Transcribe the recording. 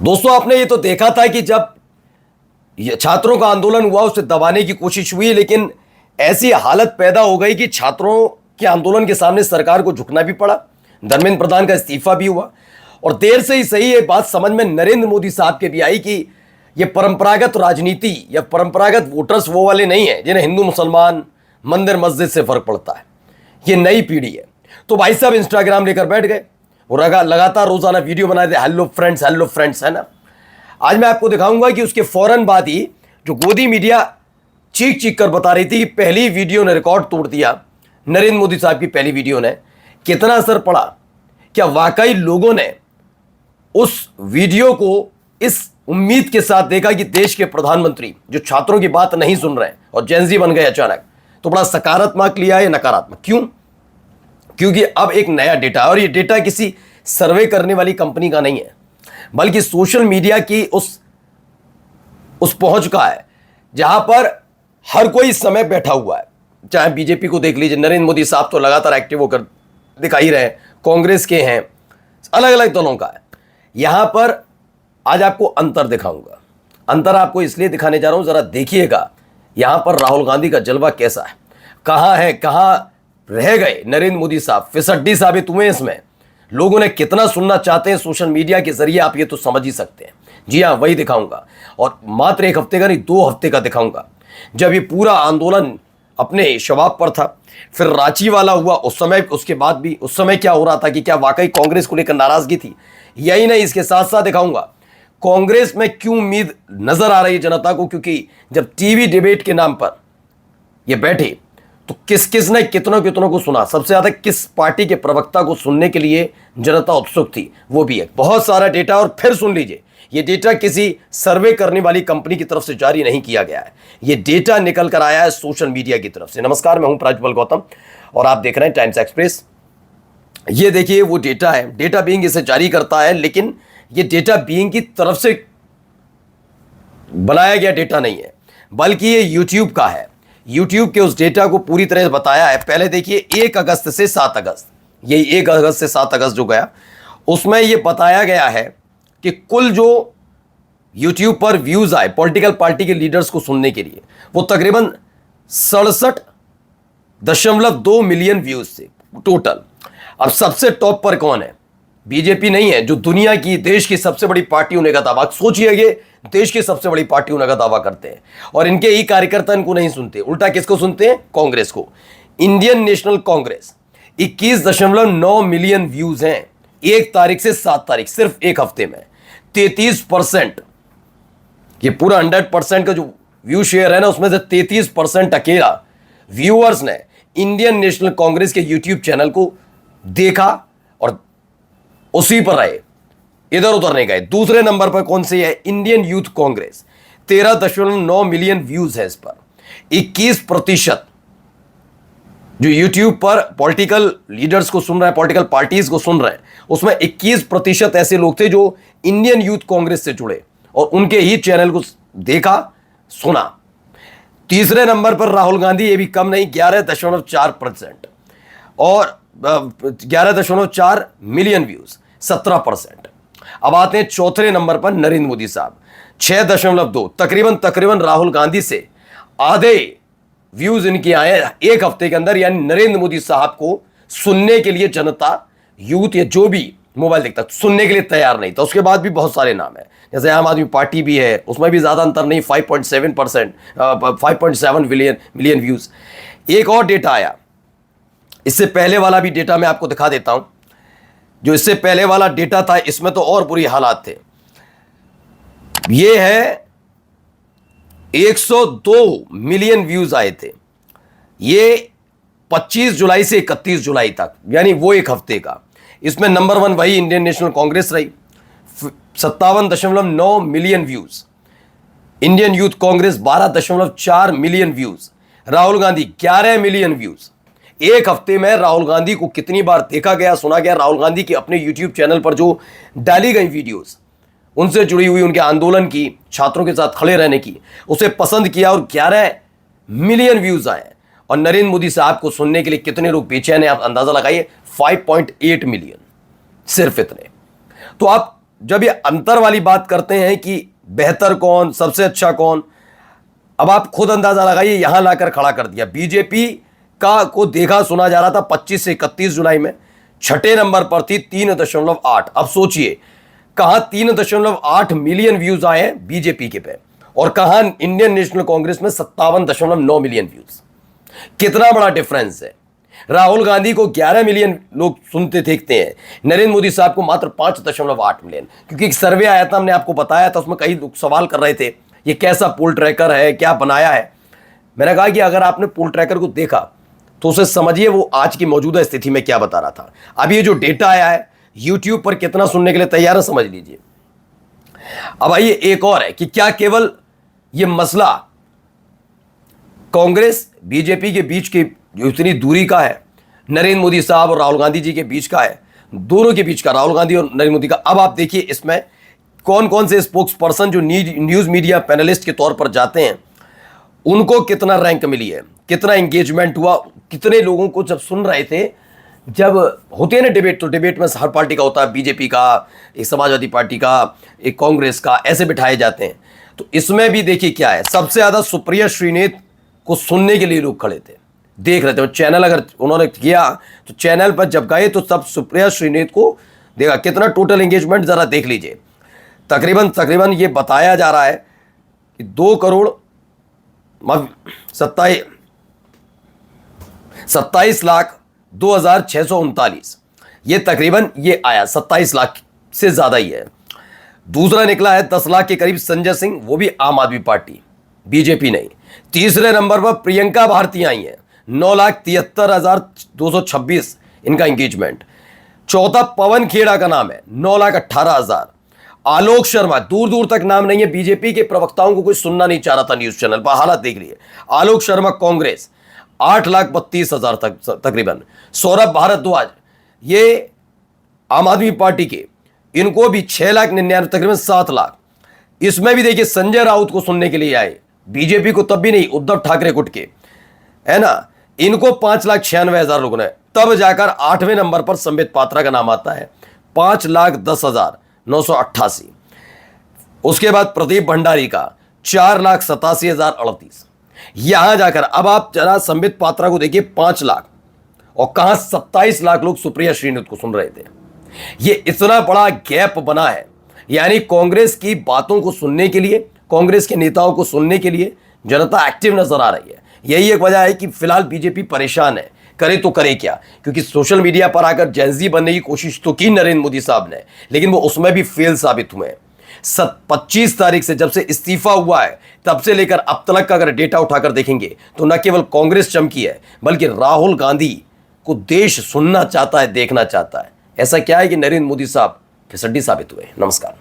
दोस्तों, आपने ये तो देखा था कि जब ये छात्रों का आंदोलन हुआ उसे दबाने की कोशिश हुई, लेकिन ऐसी हालत पैदा हो गई कि छात्रों के आंदोलन के सामने सरकार को झुकना भी पड़ा। धर्मेंद्र प्रधान का इस्तीफा भी हुआ और देर से ही सही ये बात समझ में नरेंद्र मोदी साहब के भी आई कि ये परंपरागत राजनीति या परंपरागत वोटर्स वो वाले नहीं है जिन्हें हिंदू मुसलमान मंदिर मस्जिद से फर्क पड़ता है। ये नई पीढ़ी है। तो भाई साहब इंस्टाग्राम लेकर बैठ गए और लगातार रोजाना वीडियो बनाए थे, हेलो फ्रेंड्स, है ना। आज मैं आपको दिखाऊंगा कि उसके फौरन बाद ही जो गोदी मीडिया चीख चीख कर बता रही थी कि पहली वीडियो ने रिकॉर्ड तोड़ दिया, नरेंद्र मोदी साहब की पहली वीडियो ने कितना असर पड़ा। क्या वाकई लोगों ने उस वीडियो को इस उम्मीद के साथ देखा कि देश के प्रधानमंत्री जो छात्रों की बात नहीं सुन रहे हैं और जेनजी बन गए अचानक, तो बड़ा सकारात्मक लिया या नकारात्मक? क्यों? क्योंकि अब एक नया डेटा, और ये डेटा किसी सर्वे करने वाली कंपनी का नहीं है, बल्कि सोशल मीडिया की उस पहुंच का है जहां पर हर कोई इस समय बैठा हुआ है। चाहे बीजेपी को देख लीजिए, नरेंद्र मोदी साहब तो लगातार एक्टिव होकर दिखाई रहे, कांग्रेस के हैं, अलग अलग दलों का है। यहां पर आज आपको अंतर दिखाऊंगा। अंतर आपको इसलिए दिखाने जा रहा हूं, जरा देखिएगा यहां पर राहुल गांधी का जलवा कैसा है, कहां रह गए नरेंद्र मोदी साहब, फिसड्डी साबित हुए इसमें। लोगों ने कितना सुनना चाहते हैं सोशल मीडिया के जरिए, आप ये तो समझ ही सकते हैं। जी हां, वही दिखाऊंगा, और मात्र एक हफ्ते का नहीं, 2 हफ्ते का दिखाऊंगा, जब ये पूरा आंदोलन अपने शबाब पर था। फिर रांची वाला हुआ उस समय, उसके बाद भी उस समय क्या हो रहा था कि क्या वाकई कांग्रेस को लेकर नाराजगी थी। यही नहीं, इसके साथ साथ दिखाऊंगा कांग्रेस में क्यों उम्मीद नजर आ रही है जनता को, क्योंकि जब टीवी डिबेट के नाम पर ये बैठे तो किस किस ने कितनों को सुना, सबसे ज्यादा किस पार्टी के प्रवक्ता को सुनने के लिए जनता उत्सुक थी, वो भी है। बहुत सारा डेटा, और फिर सुन लीजिए, ये डेटा किसी सर्वे करने वाली कंपनी की तरफ से जारी नहीं किया गया है, ये डेटा निकल कर आया है सोशल मीडिया की तरफ से। नमस्कार, मैं हूं प्राज्वल गौतम और आप देख रहे हैं टाइम्स एक्सप्रेस। ये देखिए वो डेटा है, डेटा बीइंग इसे जारी करता है, लेकिन ये डेटा बीइंग की तरफ से बनाया गया डेटा नहीं है, बल्कि ये यूट्यूब का है। यूट्यूब के उस डेटा को पूरी तरह से बताया है। पहले देखिए 1 अगस्त से 7 अगस्त, ये 1 अगस्त से 7 अगस्त जो गया, उसमें ये बताया गया है कि कुल जो यूट्यूब पर व्यूज आए पॉलिटिकल पार्टी के लीडर्स को सुनने के लिए, वो तकरीबन 67.2 मिलियन व्यूज थे टोटल। अब सबसे टॉप पर कौन है? बीजेपी नहीं है, जो दुनिया की, देश की सबसे बड़ी पार्टी होने का दावा, सोचिए, ये देश की सबसे बड़ी पार्टी होने का दावा करते हैं, और इनके ही कार्यकर्ता इनको नहीं सुनते, उल्टा किसको सुनते हैं? कांग्रेस को। Indian national Congress 21.9 million views हैं 1 तारीख से 7 तारीख, सिर्फ एक हफ्ते में। 33%, ये पूरा 100% का जो व्यू शेयर है ना, उसमें से 33% अकेला व्यूअर्स ने इंडियन नेशनल कांग्रेस के यूट्यूब चैनल को देखा और उसी पर रहे, इधर उधर नहीं गए। दूसरे नंबर पर कौन सी है? Indian youth Congress, 13.9 million views है इस पर। 21% जो यूट्यूब पर पॉलिटिकल लीडर्स को सुन रहे हैं, पॉलिटिकल पार्टीज को सुन रहे हैं, उसमें 21% ऐसे लोग थे जो इंडियन यूथ कांग्रेस से जुड़े और उनके ही चैनल को देखा, सुना। तीसरे नंबर पर राहुल गांधी, ये भी कम नहीं, 11.4%, और 11.4 मिलियन व्यूज, 17%। अब आते हैं चौथे नंबर पर नरेंद्र मोदी साहब, 6.2, तकरीबन राहुल गांधी से आधे व्यूज इनके आए एक हफ्ते के अंदर। यानी नरेंद्र मोदी साहब को सुनने के लिए जनता, यूथ या जो भी मोबाइल देखता, सुनने के लिए तैयार नहीं था। उसके बाद भी बहुत सारे नाम है, जैसे आम आदमी पार्टी भी है, उसमें भी ज्यादा अंतर नहीं, 5.7 मिलियन व्यूज। एक और डेटा आया, इससे पहले वाला भी डेटा मैं आपको दिखा देता हूं। जो इससे पहले वाला डेटा था, इसमें तो और बुरी हालात थे। ये है 102 मिलियन व्यूज आए थे, ये 25 जुलाई से 31 जुलाई तक, यानी वो एक हफ्ते का। इसमें नंबर 1 वही इंडियन नेशनल कांग्रेस रही, 57.9 million views. Indian youth Congress 12.4 million views. Rahul Gandhi 11 million views. एक हफ्ते में राहुल गांधी को कितनी बार देखा गया, सुना गया? राहुल गांधी की अपने यूट्यूब चैनल पर जो डाली गई वीडियोस, उनसे जुड़ी हुई, उनके आंदोलन की, छात्रों के साथ खड़े रहने की, उसे पसंद किया और 11 मिलियन व्यूज आए। और नरेंद्र मोदी साहब को सुनने के लिए कितने लोग बेचैन हैं, आप अंदाजा लगाइए, 5.8 मिलियन, सिर्फ इतने। तो आप जब ये अंतर वाली बात करते हैं कि बेहतर कौन, सबसे अच्छा कौन, अब आप खुद अंदाजा लगाइए, यहां लाकर खड़ा कर दिया। बीजेपी का को देखा सुना जा रहा था 25 से 31 जुलाई में, छठे नंबर पर थी 3.8। अब सोचिए कहां 3.8 मिलियन व्यूज आए हैं बीजेपी के पे, और कहां इंडियन नेशनल कांग्रेस में 57.9 मिलियन व्यूज। कितना बड़ा डिफरेंस है। राहुल गांधी को 11 मिलियन लोग सुनते देखते हैं, नरेंद्र मोदी साहब को मात्र 5.8 मिलियन। क्योंकि एक सर्वे आया था, हमने आपको बताया था, उसमें कई लोग सवाल कर रहे थे ये कैसा पोल ट्रैकर है, क्या बनाया है। मैंने कहा कि अगर आपने पोल ट्रैकर को देखा तो उसे समझिए वो आज की मौजूदा स्थिति में क्या बता रहा था। अब ये जो डेटा आया है यूट्यूब पर कितना सुनने के लिए तैयार है समझ लीजिए। अब आइए एक और है कि क्या केवल ये मसला कांग्रेस बीजेपी के बीच की जो इतनी दूरी का है, नरेंद्र मोदी साहब और राहुल गांधी जी के बीच का है, दोनों के बीच का, राहुल गांधी और नरेंद्र मोदी का। अब आप देखिए इसमें कौन कौन से स्पोक्स पर्सन जो न्यूज मीडिया पैनलिस्ट के तौर पर जाते हैं उनको कितना रैंक मिली है, कितना एंगेजमेंट हुआ, कितने लोगों को जब सुन रहे थे। जब होते हैं ना डिबेट, तो डिबेट में हर पार्टी का होता है, बीजेपी का, एक समाजवादी पार्टी का, एक कांग्रेस का, ऐसे बिठाए जाते हैं। तो इसमें भी देखिए क्या है, सबसे ज्यादा सुप्रिया श्रीनेत को सुनने के लिए लोग खड़े थे, देख रहे थे। चैनल अगर उन्होंने किया तो चैनल पर जब गए तो सब सुप्रिया श्रीनेत को देखा। कितना टोटल एंगेजमेंट जरा देख लीजिए। तकरीबन ये बताया जा रहा है कि 2,27,02,639, ये तकरीबन ये आया 27 लाख से ज्यादा ही है। दूसरा निकला है 10 लाख के करीब संजय सिंह, वो भी आम आदमी पार्टी, बीजेपी नहीं। तीसरे नंबर पर प्रियंका भारती आई है, 9,73,226 इनका एंगेजमेंट। चौथा पवन खेड़ा का नाम है, 9,18,000। आलोक शर्मा, दूर दूर तक नाम नहीं है, बीजेपी के प्रवक्ताओं को कोई सुनना नहीं चाह रहा था न्यूज चैनल पर, हालात देख लिए। आलोक शर्मा कांग्रेस, 8,32,000 तक तकरीबन। सौरभ भारद्वाज ये आम आदमी पार्टी के, इनको भी 6,99,000 तकरीबन 7 लाख। इसमें भी देखिए संजय राउत को सुनने के लिए आए, बीजेपी को तब भी नहीं, उद्धव ठाकरे गुट के, है ना, इनको 5,96,000 लोगों ने। तब जाकर 8वें नंबर पर संबित पात्रा का नाम आता है, 5,10,988। उसके बाद प्रदीप भंडारी का 4,87,038। यहां जाकर अब आप जरा संबित पात्रा को देखिए, 5 लाख, और कहां 27 लाख लोग सुप्रिया श्रीनेत को सुन रहे थे। ये इतना बड़ा गैप बना है। यानी कांग्रेस की बातों को सुनने के लिए, कांग्रेस के नेताओं को सुनने के लिए जनता एक्टिव नजर आ रही है। यही एक वजह है कि फिलहाल बीजेपी परेशान है, करे तो करे क्या। क्योंकि सोशल मीडिया पर आकर जेंजी बनने की कोशिश तो की नरेंद्र मोदी साहब ने, लेकिन वो उसमें भी फेल साबित हुए। 25 तारीख से जब से इस्तीफा हुआ है तब से लेकर अब तक का अगर डेटा उठाकर देखेंगे तो न केवल कांग्रेस चमकी है, बल्कि राहुल गांधी को देश सुनना चाहता है, देखना चाहता है। ऐसा क्या है कि नरेंद्र मोदी साहब फिसड्डी साबित हुए। नमस्कार।